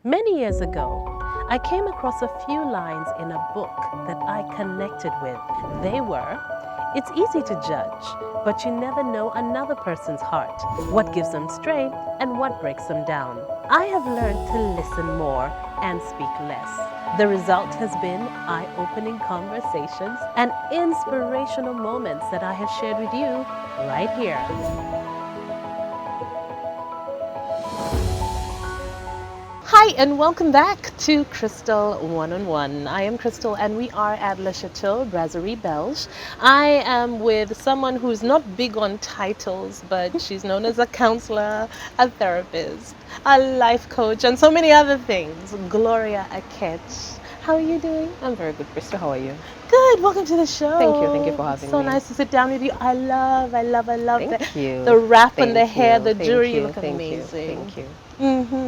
Many years ago, I came across a few lines in a book that I connected with. They were, "It's easy to judge, but you never know another person's heart, what gives them strength and what breaks them down." I have learned to listen more and speak less. The result has been eye-opening conversations and inspirational moments that I have shared with you right here. Hi, and welcome back to Crystal One-on-One. I am Crystal, and we are at Le Chateau Brasserie Belge. I am with someone who's not big on titles, but she's known as a counselor, a therapist, a life coach, and so many other things. Gloria Akech. How are you doing? I'm very good, Crystal. How are you? Good. Welcome to the show. Thank you for having so me. So nice to sit down with you. I love Thank you. the wrap and the Thank hair, you. the Thank jewelry. you. You look Thank amazing. You. Thank you.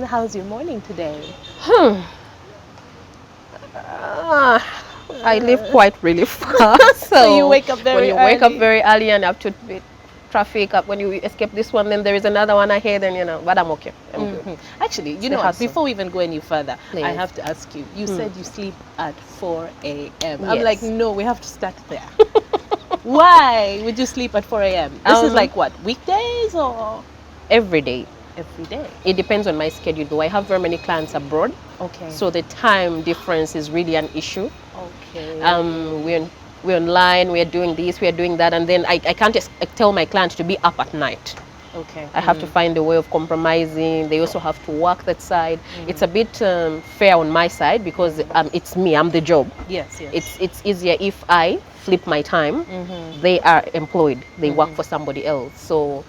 How's your morning today? I live quite really fast. So you wake up very early. When you wake up very early and have to beat traffic up, when you escape this one, then there is another one ahead, and but I'm okay. I'm good. Actually, you It's know the what, hustle. before we even go any further, Please. I have to ask you. You said you sleep at 4 a.m. I'm Yes. like, no, we have to start there. Why would you sleep at 4 a.m.? This is like what, weekdays or? Every day. Every day. It depends on my schedule, though. I have very many clients abroad. Okay. So the time difference is really an issue. Okay. We're online, we're doing this, we're doing that, and then I can't tell my client to be up at night. Okay. I have to find a way of compromising. They also have to work that side. It's a bit fair on my side because it's me, I'm the job. Yes. It's easier if I flip my time. They are employed, they work for somebody else. So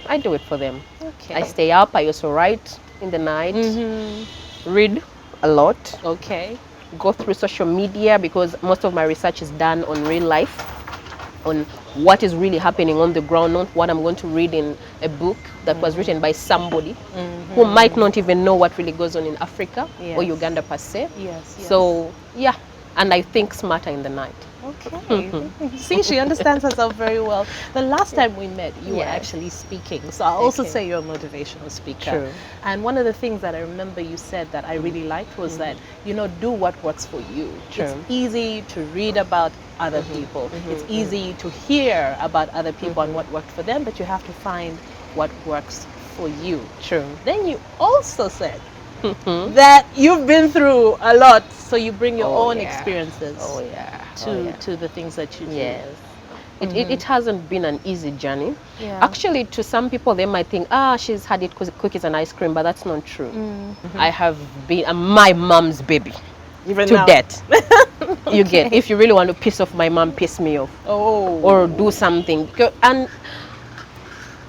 I do it for them. Okay. I stay up, I also write in the night, read a lot. Okay. Go through social media because most of my research is done on real life, on what is really happening on the ground, not what I'm going to read in a book that was written by somebody who might not even know what really goes on in Africa or Uganda per se. Yes. So, yeah, and I think smarter in the night. Okay. See, she understands herself very well. The last time we met, you were Yes. actually speaking. So I'll also Okay. say you're a motivational speaker. True. And one of the things that I remember you said that I really liked was that, do what works for you. True. It's easy to read about other people. It's easy to hear about other people and what worked for them, but you have to find what works for you. True. Then you also said that you've been through a lot, so you bring your own experiences to the things that you do. Yes. It hasn't been an easy journey. Yeah. Actually, to some people, they might think, she's had it cookies and ice cream, but that's not true. I have been my mom's baby. Even to now. death. You get, if you really want to piss off my mom, piss me off. Oh. Or do something. And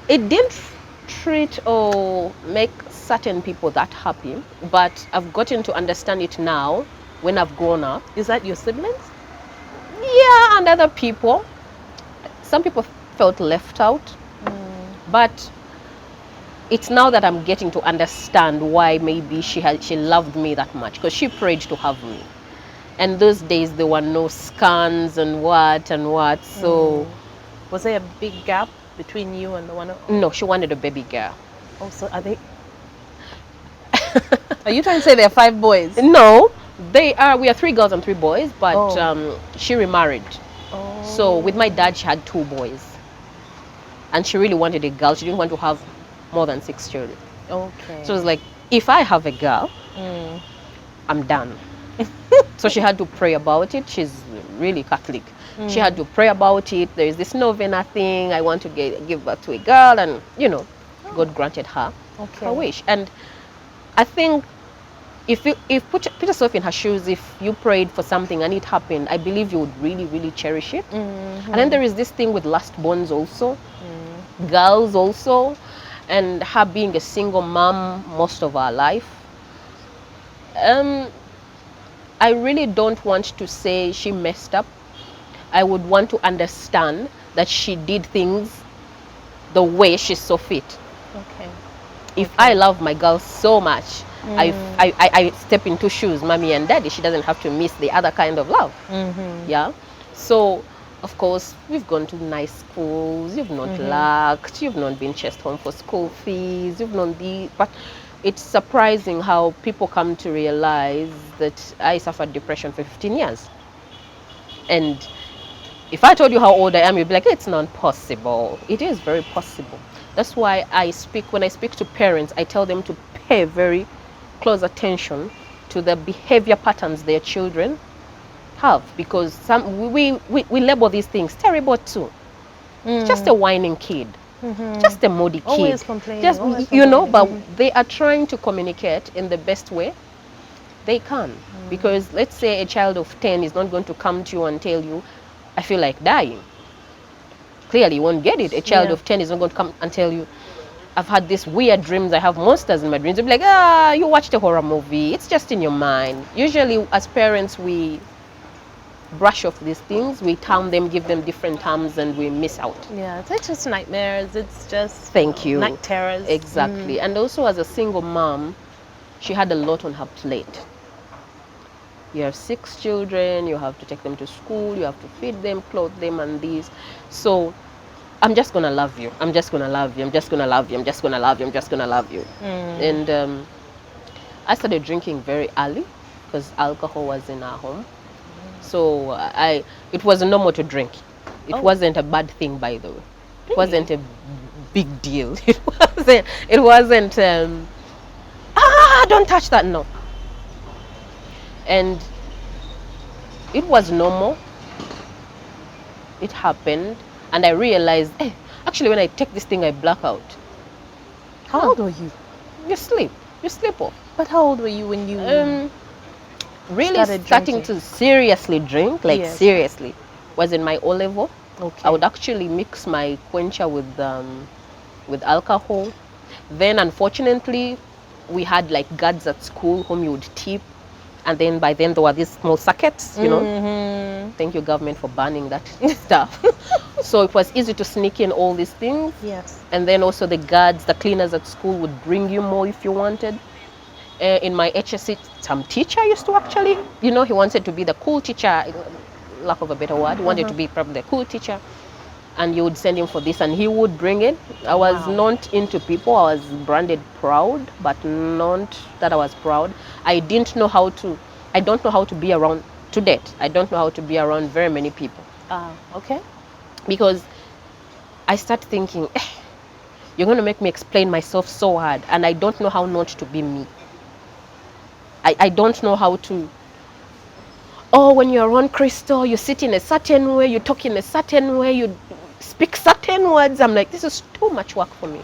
it didn't treat or make certain people that happy, but I've gotten to understand it now when I've grown up. Is that your siblings? Yeah, and other people. Some people felt left out, but it's now that I'm getting to understand why maybe she loved me that much, because she prayed to have me. And those days there were no scans and what, so... Was there a big gap between you and the one? No, she wanted a baby girl. Oh, so are they... Are you trying to say there are 5 boys? No, we are 3 girls and 3 boys, but she remarried. Oh. So with my dad, she had 2 boys. And she really wanted a girl. She didn't want to have more than 6 children. Okay. So it was like, if I have a girl, I'm done. So she had to pray about it. She's really Catholic. She had to pray about it. There is this novena thing. I want to give birth to a girl, and God granted her her wish. And I think if put yourself in her shoes, if you prayed for something and it happened, I believe you would really, really cherish it. And then there is this thing with last borns also, girls also, and her being a single mom most of her life. I really don't want to say she messed up. I would want to understand that she did things the way she saw fit. Okay. If I love my girl so much, I step into shoes, mommy and daddy. She doesn't have to miss the other kind of love. Yeah. So, of course, we've gone to nice schools. You've not lacked. You've not been chased home for school fees. You've not but it's surprising how people come to realize that I suffered depression for 15 years. And if I told you how old I am, you'd be like, it's not possible. It is very possible. That's why when I speak to parents, I tell them to pay very close attention to the behavior patterns their children have, because we label these things terrible too. Just a whining kid, just a moody kid, Always complaining, just always you know. complaining. But they are trying to communicate in the best way they can, because let's say a child of 10 is not going to come to you and tell you, I feel like dying. Clearly you won't get it. A child Yeah. of 10 is not going to come and tell you, I've had these weird dreams, I have monsters in my dreams. You'll be like, you watched a horror movie, it's just in your mind. Usually as parents, we brush off these things, we term them, give them different terms, and we miss out. Yeah, it's just nightmares. It's just Thank you. night terrors. Exactly. And also as a single mom, she had a lot on her plate. You have 6 children, you have to take them to school, you have to feed them, clothe them, and these. So I'm just gonna love you. I'm just gonna love you. I'm just gonna love you. I'm just gonna love you. I'm just gonna love you. And I started drinking very early because alcohol was in our home. So it was normal to drink. It wasn't a bad thing, by the way. It wasn't a big deal. It wasn't. Don't touch that. No. And it was normal. It happened, and I realized, actually, when I take this thing, I black out. How old were you? You sleep off. But how old were you when you Really started starting drinking? to seriously drink, like Yes. seriously, was in my O level. Okay. I would actually mix my quencher with alcohol. Then, unfortunately, we had like guards at school whom you would tip, and then by then there were these small circuits, you know. Thank you, government, for banning that stuff. So it was easy to sneak in all these things. Yes. And then also the guards, the cleaners at school would bring you more if you wanted. In my HSC, some teacher used to actually, you know, he wanted to be the cool teacher, lack of a better word, he wanted to be probably the cool teacher. And you would send him for this and he would bring it. I was not into people, I was branded proud, but not that I was proud. I don't know how to be around, to date, I don't know how to be around very many people. Okay. Because I start thinking, you're going to make me explain myself so hard, and I don't know how not to be me. I don't know how to, when you're around Crystal, you sit in a certain way, you talk in a certain way, you speak certain words. I'm like, this is too much work for me.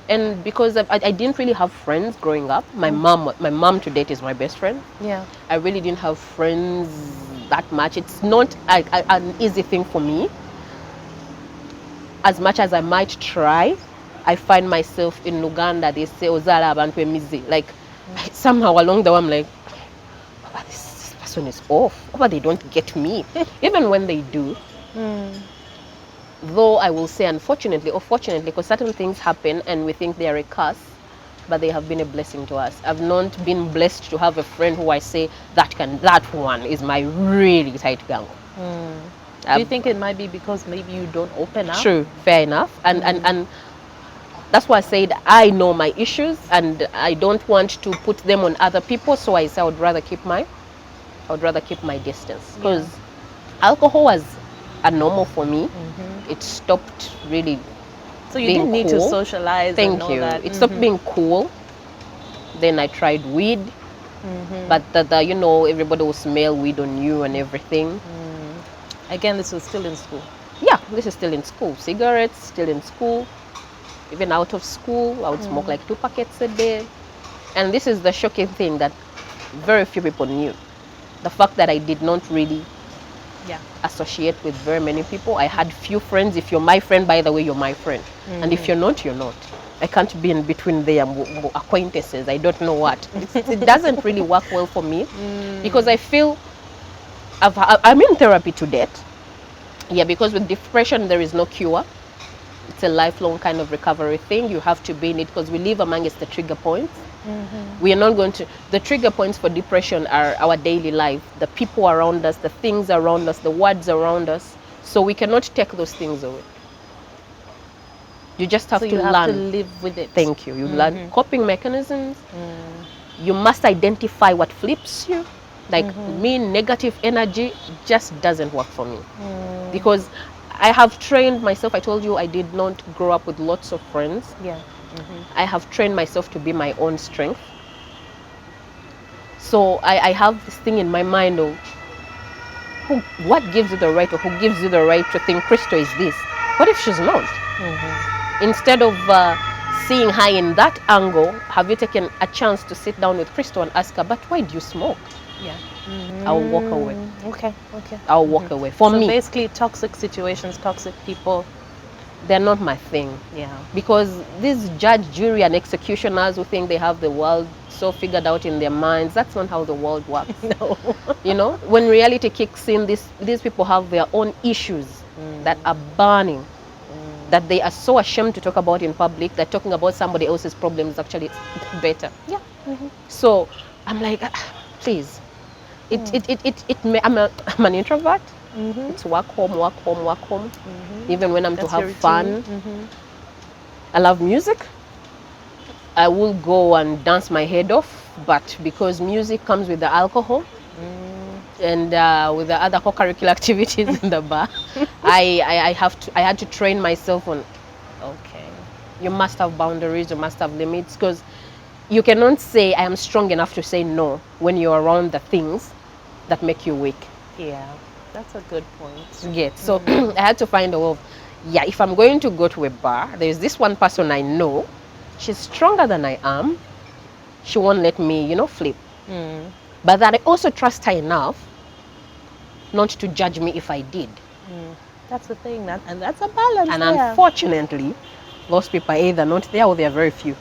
And because I didn't really have friends growing up. My mom to date is my best friend. Yeah. I really didn't have friends that much. It's not an easy thing for me. As much as I might try, I find myself in Uganda, they say, Ozala abantu emizi. Like, somehow along the way, I'm like, this person is off. But they don't get me. Even when they do. Though I will say unfortunately or fortunately, because certain things happen and we think they are a curse, but they have been a blessing to us. I've not been blessed to have a friend who I say, that one is my really tight gang. Do you think it might be because maybe you don't open up? True, fair enough. And that's why I said I know my issues and I don't want to put them on other people, so I say I would rather keep my distance. Because alcohol was a normal for me. It stopped really. So you being didn't need to cool. socialize Thank and all you. that. It stopped being cool. Then I tried weed. But you know, everybody will smell weed on you and everything. Again, this was still in school. Yeah, this is still in school. Cigarettes, still in school. Even out of school, I would smoke like 2 packets a day. And this is the shocking thing that very few people knew. The fact that I did not really associate with very many people. I had few friends. If you're my friend, by the way, you're my friend. And if you're not, you're not. I can't be in between there, acquaintances. I don't know what. It doesn't really work well for me because I feel I'm in therapy to date. Yeah, because with depression, there is no cure. It's a lifelong kind of recovery thing. You have to be in it because we live amongst the trigger points. We are not going to, the trigger points for depression are our daily life, the people around us, the things around us, the words around us. So we cannot take those things away. You just have So to you learn. have to live with it. Thank you. You learn coping mechanisms. You must identify what flips you. Like me, negative energy just doesn't work for me. Because I have trained myself. I told you I did not grow up with lots of friends. Yeah. I have trained myself to be my own strength. So I have this thing in my mind of what gives you the right, or who gives you the right to think Crystal is this? What if she's not? Instead of seeing her in that angle, have you taken a chance to sit down with Crystal and ask her, but why do you smoke? Yeah. I'll walk away. Okay. I'll walk away. For So me, basically, toxic situations, toxic people. they're not my thing. Yeah. Because these judge, jury, and executioners who think they have the world so figured out in their minds, that's not how the world works. No. You know, when reality kicks in, these people have their own issues that are burning, that they are so ashamed to talk about in public that talking about somebody else's problem is actually better. Yeah. So I'm like, please. I'm an introvert. It's work home. Even when I'm That's to have your fun. routine. I love music. I will go and dance my head off, but because music comes with the alcohol and with the other co-curricular activities in the bar, I had to train myself on, okay, you must have boundaries, you must have limits, because you cannot say I am strong enough to say no when you're around the things that make you weak. Yeah. That's a good point. Yeah. So I had to find a way of, yeah, if I'm going to go to a bar, there's this one person I know, she's stronger than I am. She won't let me, flip. But that I also trust her enough not to judge me if I did. That's the thing, and that's a balance. And there. unfortunately, those people are either not there or they are very few.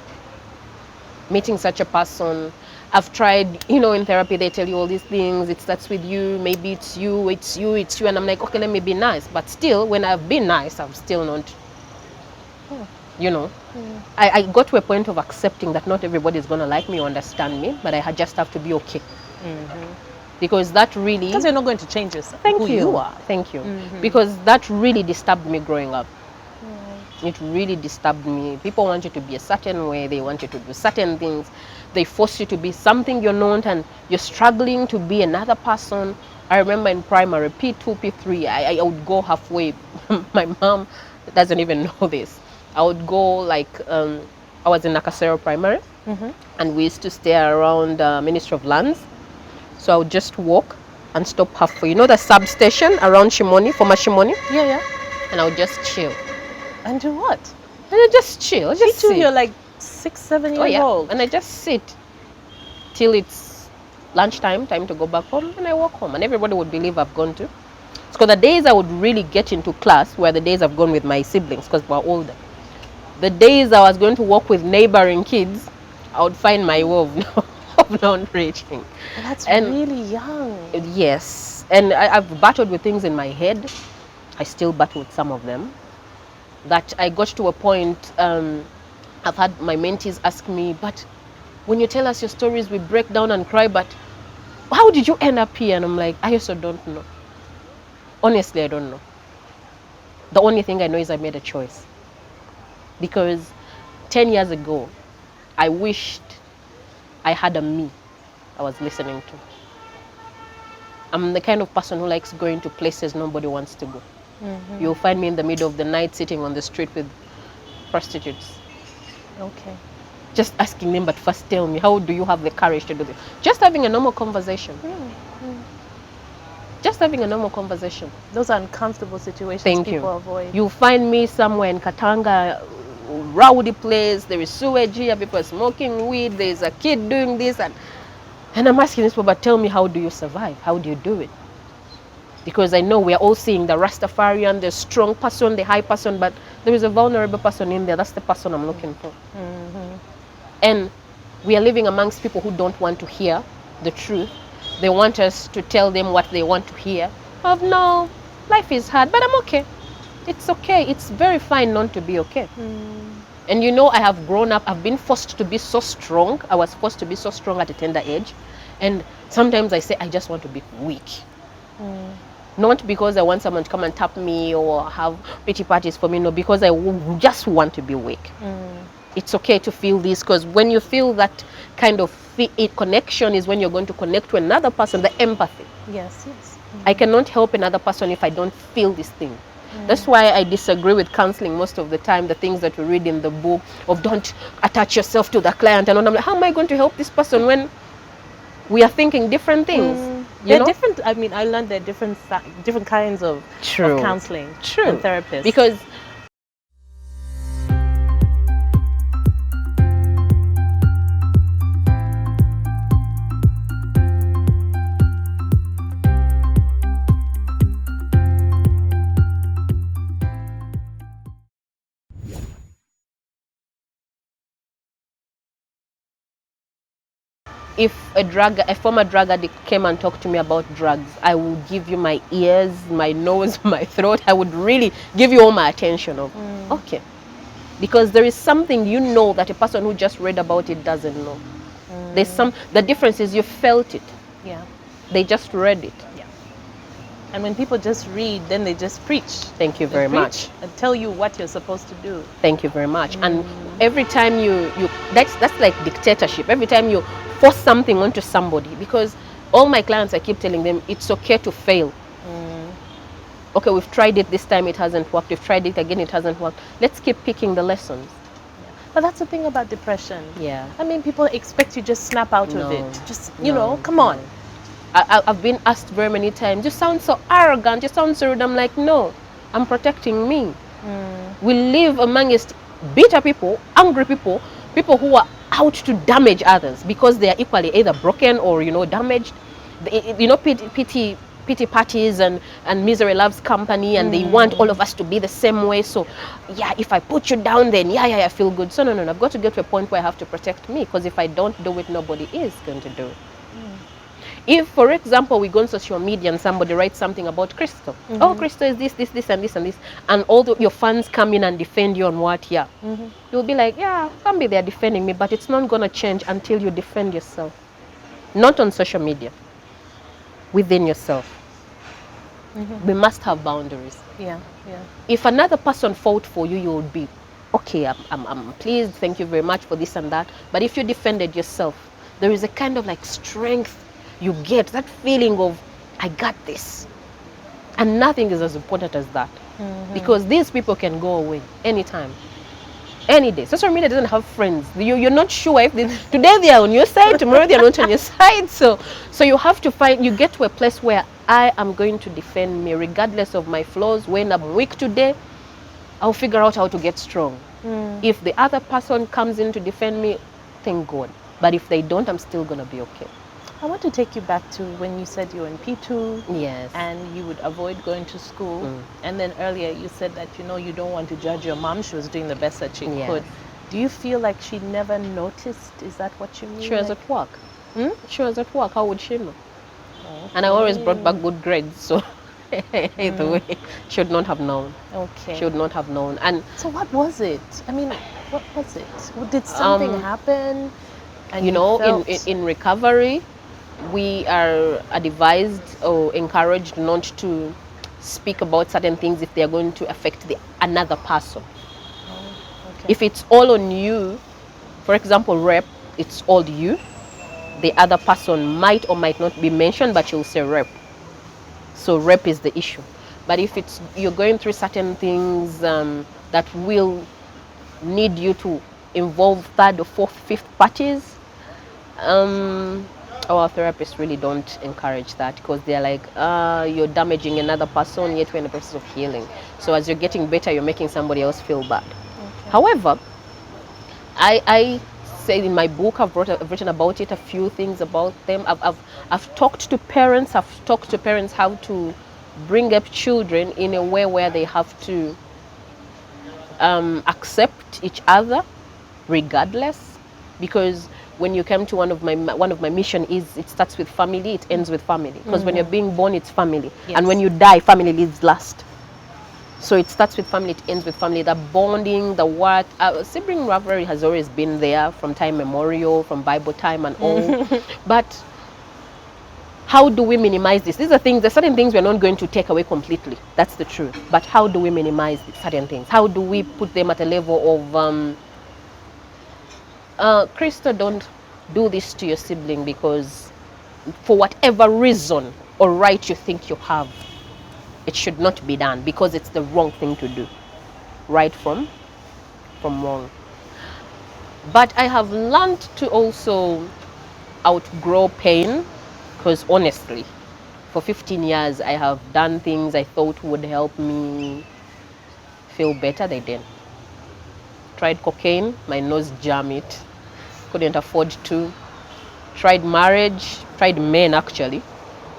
Meeting such a person, I've tried, in therapy they tell you all these things, it starts with you, maybe it's you, and I'm like, okay, let me be nice. But still, when I've been nice, I'm still not, I got to a point of accepting that not everybody is going to like me or understand me, but I just have to be okay. Because that really... Because you're not going to change yourself. Thank who you. you are. Thank you. Because that really disturbed me growing up. It really disturbed me. People want you to be a certain way. They want you to do certain things. They force you to be something you're not, and you're struggling to be another person. I remember in primary, P2, P3, I would go halfway. My mom doesn't even know this. I would go I was in Nakasero Primary, and we used to stay around Ministry of Lands. So I would just walk and stop halfway. You know the substation around Shimoni, former Shimoni? Yeah. And I would just chill. And do what? And I just chill. Just sit. You're like 6, 7 years old. And I just sit till it's lunchtime, time to go back home, and I walk home. And everybody would believe I've gone to. Because the days I would really get into class were the days I've gone with my siblings, because we're older. The days I was going to walk with neighboring kids, I would find my way of not reaching. And that's really young. Yes. And I've battled with things in my head. I still battle with some of them. That I got to a point, I've had my mentees ask me, but when you tell us your stories, we break down and cry, but how did you end up here? And I'm like, I also don't know. Honestly, I don't know. The only thing I know is I made a choice. Because 10 years ago, I wished I had a me I was listening to. I'm the kind of person who likes going to places nobody wants to go. You'll find me in the middle of the night sitting on the street with prostitutes. Okay. Just asking them, but first tell me, how do you have the courage to do this? Just having a normal conversation. Just having a normal conversation. Those are uncomfortable situations people avoid. You'll find me somewhere in Katanga, rowdy place, there is sewage here, people are smoking weed, there's a kid doing this, and I'm asking this people, but tell me, how do you survive? How do you do it? Because I know we are all seeing the Rastafarian, the strong person, the high person, but there is a vulnerable person in there. That's the person I'm looking for. And we are living amongst people who don't want to hear the truth. They want us to tell them what they want to hear. Of no, life is hard, but I'm okay. It's okay. It's very fine not to be okay. And I have grown up. I've been forced to be so strong. I was forced to be so strong at a tender age. And sometimes I say, I just want to be weak. Not because I want someone to come and tap me or have pity parties for me, no, because I just want to be weak. It's okay to feel this, because when you feel that kind of connection is when you're going to connect to another person, the empathy. Yes, yes. I cannot help another person if I don't feel this thing. That's why I disagree with counseling most of the time, the things that we read in the book of don't attach yourself to the client. And I'm like, how am I going to help this person when we are thinking different things? They're different. I mean, I learned there are different kinds of counseling and therapists. Because if a former drug addict came and talked to me about drugs, I would give you my ears, my nose, my throat. I would really give you all my attention of, okay. Because there is something that a person who just read about it doesn't know. The difference is you felt it. Yeah. They just read it. Yeah. And when people just read, then they just preach. Thank you very much. And tell you what you're supposed to do. Thank you very much. And every time you that's like dictatorship. Every time you force something onto somebody, because all my clients, I keep telling them it's okay to fail. Okay, we've tried it this time, it hasn't worked. We've tried it again, it hasn't worked. Let's keep picking the lessons. But that's the thing about depression. Yeah. I mean, people expect you just snap out of it. Just, come on. I've been asked very many times, you sound so arrogant, you sound so rude. I'm like, no, I'm protecting me. We live amongst bitter people, angry people, people who are out to damage others because they are equally either broken or, damaged. Pity parties and misery loves company, and they want all of us to be the same way. So, yeah, if I put you down, then I feel good. So, no, I've got to get to a point where I have to protect me, because if I don't do it, nobody is going to do it. If, for example, we go on social media and somebody writes something about Crystal, oh, Crystal is this, and this, and all your fans come in and defend you on what, you'll be like, yeah, can be they're defending me, but it's not going to change until you defend yourself. Not on social media, within yourself. We must have boundaries. Yeah. If another person fought for you, you would be, okay, I'm pleased, thank you very much for this and that. But if you defended yourself, there is a kind of like strength you get, that feeling of, I got this. And nothing is as important as that. Because these people can go away anytime, any day. Social media doesn't have friends. You're not sure if today they are on your side, tomorrow they are not on your side. So you have to you get to a place where I am going to defend me regardless of my flaws. When I'm weak today, I'll figure out how to get strong. If the other person comes in to defend me, thank God. But if they don't, I'm still going to be okay. I want to take you back to when you said you were in P2. Yes. And you would avoid going to school. And then earlier you said that, you don't want to judge your mom. She was doing the best that she could. Do you feel like she never noticed? Is that what you mean? She was at work. She was at work. How would she know? And I always brought back good grades. So either way, she would not have known. Okay. She would not have known. And so what was it? I mean, what was it? Did something happen? And in recovery, we are advised or encouraged not to speak about certain things if they are going to affect another person. If it's all on you, for example, rape, it's all you. The other person might or might not be mentioned, but you'll say rape. So rape is the issue. But if you're going through certain things that will need you to involve third or fourth, fifth parties, our therapists really don't encourage that, because they're like, you're damaging another person, yet we're in the process of healing. So as you're getting better, you're making somebody else feel bad. However, I say in my book, I've written about it, a few things about them. I've talked to parents. I've talked to parents how to bring up children in a way where they have to accept each other regardless, because when you come to one of my mission is it starts with family, it ends with family, because when you're being born, it's family, and when you die, family lives last. So it starts with family, it ends with family. The bonding, the sibling rivalry has always been there from time memorial, from Bible time and all. But how do we minimize this? These are things, there's certain things we're not going to take away completely. That's the truth. But how do we minimize certain things? How do we put them at a level of, Krista, don't do this to your sibling because for whatever reason or right you think you have, it should not be done because it's the wrong thing to do. Right from wrong. But I have learned to also outgrow pain, because honestly, for 15 years I have done things I thought would help me feel better. They didn't. Tried cocaine, my nose jammed it, couldn't afford to. Tried marriage, tried men actually,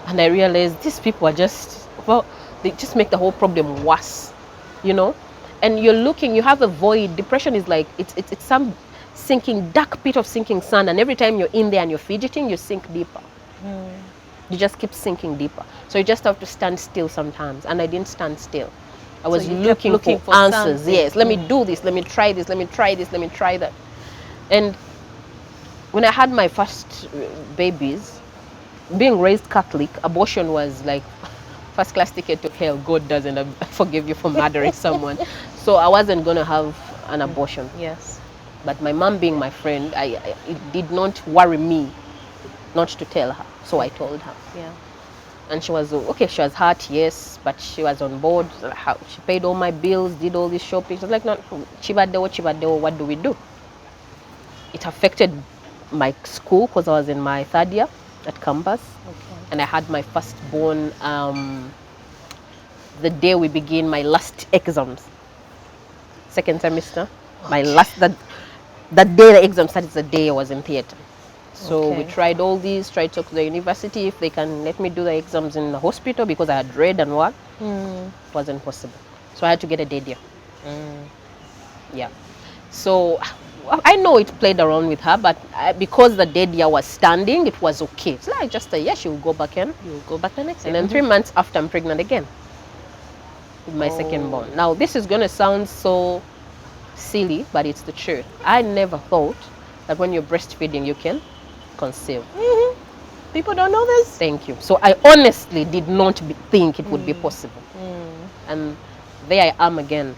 and I realized these people are just, well, they just make the whole problem worse, you know. And you're looking, you have a void. Depression is like, it's some sinking, dark pit of sinking sand, and every time you're in there and you're fidgeting, you sink deeper. You just keep sinking deeper. So you just have to stand still sometimes, and I didn't stand still. I was looking for answers. something. Yes, let me do this, let me try this, let me try this, let me try that. And when I had my first babies, being raised Catholic, abortion was like first class ticket to hell. God doesn't forgive you for murdering someone. So I wasn't going to have an abortion. Yes. But my mom being my friend, it did not worry me not to tell her. So I told her. Yeah. And she was, okay, she was hurt, yes, but she was on board. She paid all my bills, did all this shopping. She was like, no, chibadeo, what do we do? It affected my school because I was in my third year at campus. Okay. And I had my firstborn the day we begin my last exams, second semester. My last, that day the exam started, the day I was in theater. So we tried all these, tried to talk to the university if they can let me do the exams in the hospital because I had read and what. It wasn't possible. So I had to get a dead year. Yeah. So I know it played around with her, but because the dead year was standing, it was okay. It's like just a year, she will go back in. You will go back the next year. And then 3 months after, I'm pregnant again with my second born. Now, this is going to sound so silly, but it's the truth. I never thought that when you're breastfeeding, you can conceive. People don't know this. Thank you. So I honestly did not think it would be possible. And there I am again.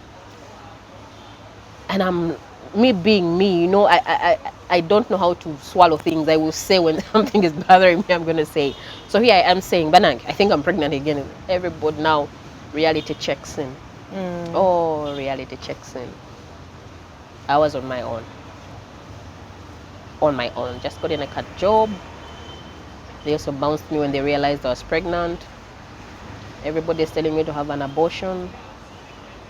And me being me, you know, I don't know how to swallow things. I will say when something is bothering me, I'm going to say. So here I am saying, Banang, I think I'm pregnant again. Everybody now, reality checks in. Oh, reality checks in. I was on my own. On my own. Just got in a cut job. They also bounced me when they realized I was pregnant. Everybody's telling me to have an abortion.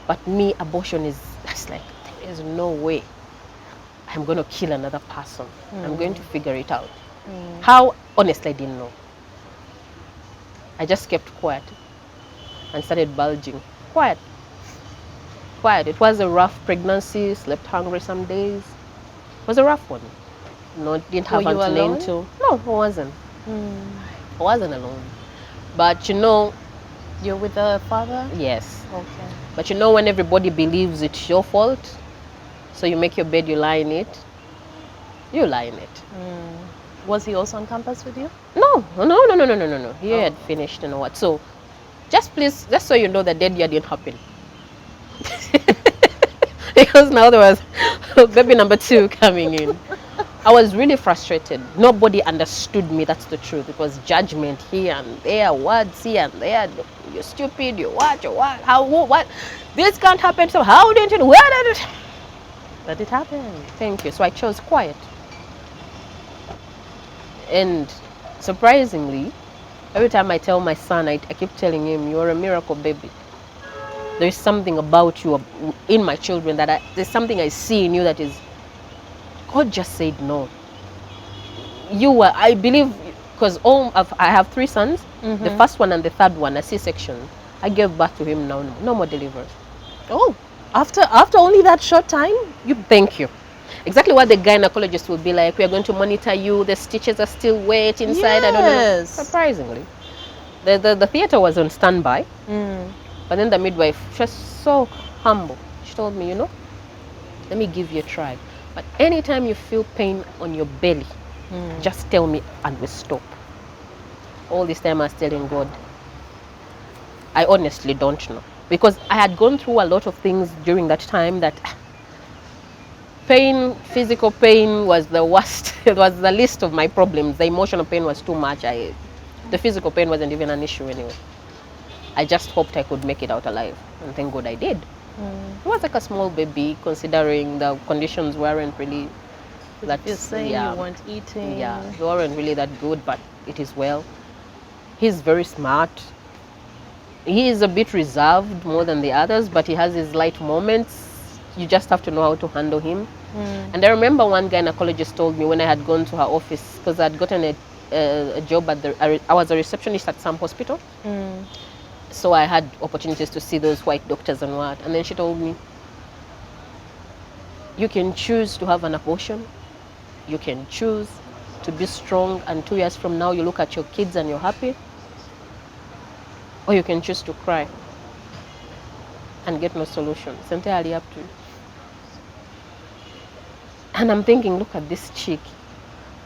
But me, abortion is, that's like, there's no way I'm going to kill another person. I'm going to figure it out. How? Honestly, I didn't know. I just kept quiet and started bulging. Quiet. Quiet. It was a rough pregnancy, slept hungry some days. It was a rough one. No, didn't have Were you a name alone? to. No, I wasn't. I wasn't alone. But you know, You're with the father? yes. Okay. But you know when everybody believes it's your fault, so you make your bed, you lie in it. You lie in it. Was he also on campus with you? No. He had finished and what. So just please, just so you know that dead year didn't happen. Because now there was baby number 2 coming in. I was really frustrated. Nobody understood me, that's the truth. It was judgment here and there, words here and there. You're stupid, you're what, how, who, what? This can't happen, so how didn't it, where did it? But it happened. Thank you. So I chose quiet. And surprisingly, every time I tell my son, I keep telling him, you're a miracle baby. There's something about you in my children that there's something I see in you that is, God just said no. You were, I believe, because I have 3 sons. The first one and the third one, a C-section. I gave birth to him now, no more deliveries. Oh, after only that short time? Thank you. Exactly what the gynecologist will be like. We are going to monitor you. The stitches are still wet inside. I don't know. Yes. Surprisingly, the theater was on standby. But then the midwife, she was so humble. She told me, you know, let me give you a try. But anytime you feel pain on your belly, just tell me and we'll stop. all this time I was telling God, I honestly don't know. Because I had gone through a lot of things during that time that pain, physical pain was the worst. It was the least of my problems. The emotional pain was too much. The physical pain wasn't even an issue anyway. I just hoped I could make it out alive. And thank God I did. It was like a small baby, considering the conditions weren't really that. You're saying you weren't eating. Yeah, they weren't really that good, but it is well. He's very smart. He is a bit reserved more than the others, but he has his light moments. You just have to know how to handle him. And I remember one gynecologist told me when I had gone to her office, because I had gotten a job I was a receptionist at some hospital. So I had opportunities to see those white doctors and what. And then she told me, you can choose to have an abortion. You can choose to be strong, and 2 years from now you look at your kids and you're happy. Or you can choose to cry and get no solution. It's entirely up to you. And I'm thinking, look at this chick.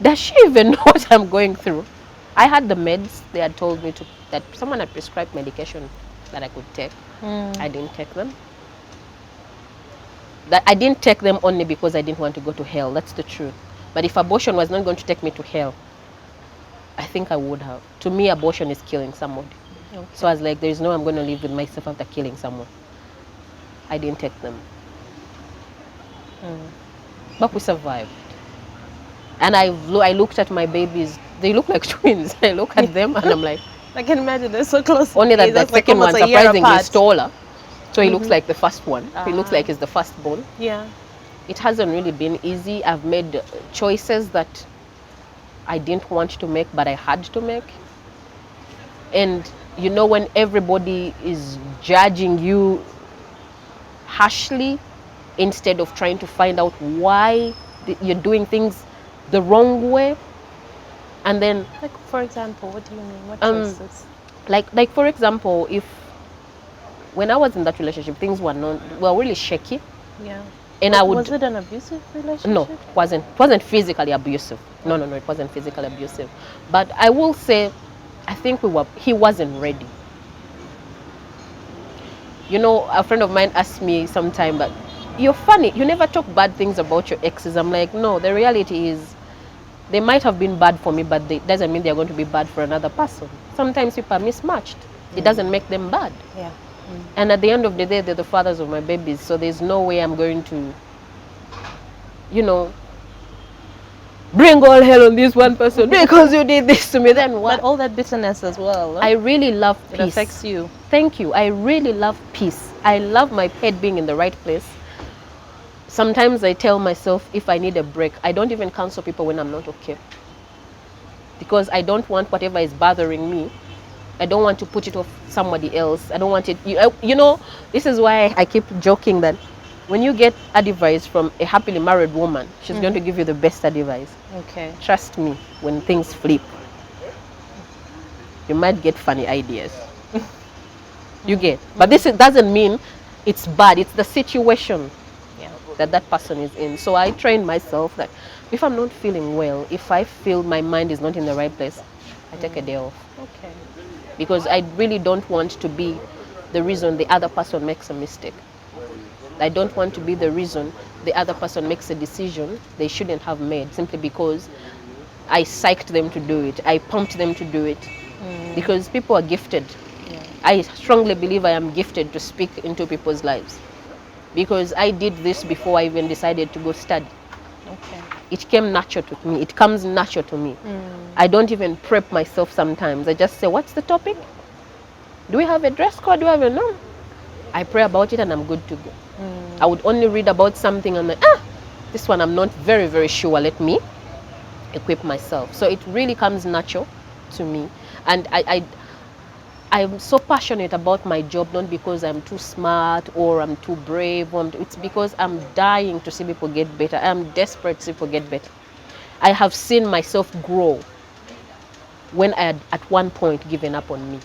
Does she even know what I'm going through? I had the meds. They had told me that someone had prescribed medication that I could take. I didn't take them. That I didn't take them only because I didn't want to go to hell. That's the truth. But if abortion was not going to take me to hell, I think I would have. To me, abortion is killing somebody. Okay. So I was like, there's no I'm going to live with myself after killing someone. I didn't take them. But we survived. And I looked at my babies. They look like twins. I look at them and I'm like, I can imagine they're so close. Only that the second one surprisingly is taller. So he looks like the first one. He looks like he's the firstborn. Yeah. It hasn't really been easy. I've made choices that I didn't want to make, but I had to make. And you know, when everybody is judging you harshly instead of trying to find out why you're doing things the wrong way, and then, like, for example, what do you mean? What choices? Like for example, if when I was in that relationship, things were really shaky. Yeah. And was it an abusive relationship? No, it wasn't physically abusive. No, it wasn't physically abusive. But I will say, I think he wasn't ready. You know, a friend of mine asked me sometime, but you're funny, you never talk bad things about your exes. I'm like, no, the reality is they might have been bad for me, but it doesn't mean they're going to be bad for another person. Sometimes people are mismatched. It doesn't make them bad. Yeah. And at the end of the day, they're the fathers of my babies, so there's no way I'm going to, you know, bring all hell on this one person because you did this to me. Then what? But all that bitterness as well. I really love peace. It affects you. Thank you. I really love peace. I love my head being in the right place. Sometimes I tell myself if I need a break, I don't even counsel people when I'm not okay. Because I don't want whatever is bothering me, I don't want to put it off somebody else. I don't want it, you know, this is why I keep joking that when you get advice from a happily married woman, she's going to give you the best advice. Okay. Trust me, when things flip, you might get funny ideas. You get. But this doesn't mean it's bad. It's the situation that person is in. So I train myself that if I'm not feeling well, if I feel my mind is not in the right place, I take a day off. Okay. Because I really don't want to be the reason the other person makes a mistake. I don't want to be the reason the other person makes a decision they shouldn't have made simply because I psyched them to do it. I pumped them to do it. Because people are gifted. Yeah. I strongly believe I am gifted to speak into people's lives. Because I did this before I even decided to go study. Okay. It came natural to me. It comes natural to me. I don't even prep myself sometimes. I just say, what's the topic? Do we have a dress code? Do we have a no? I pray about it and I'm good to go. I would only read about something and like, this one I'm not very, very sure. Let me equip myself. So it really comes natural to me. And I'm so passionate about my job, not because I'm too smart or I'm too brave. It's because I'm dying to see people get better. I'm desperate to see people get better. I have seen myself grow when I had at one point given up on me.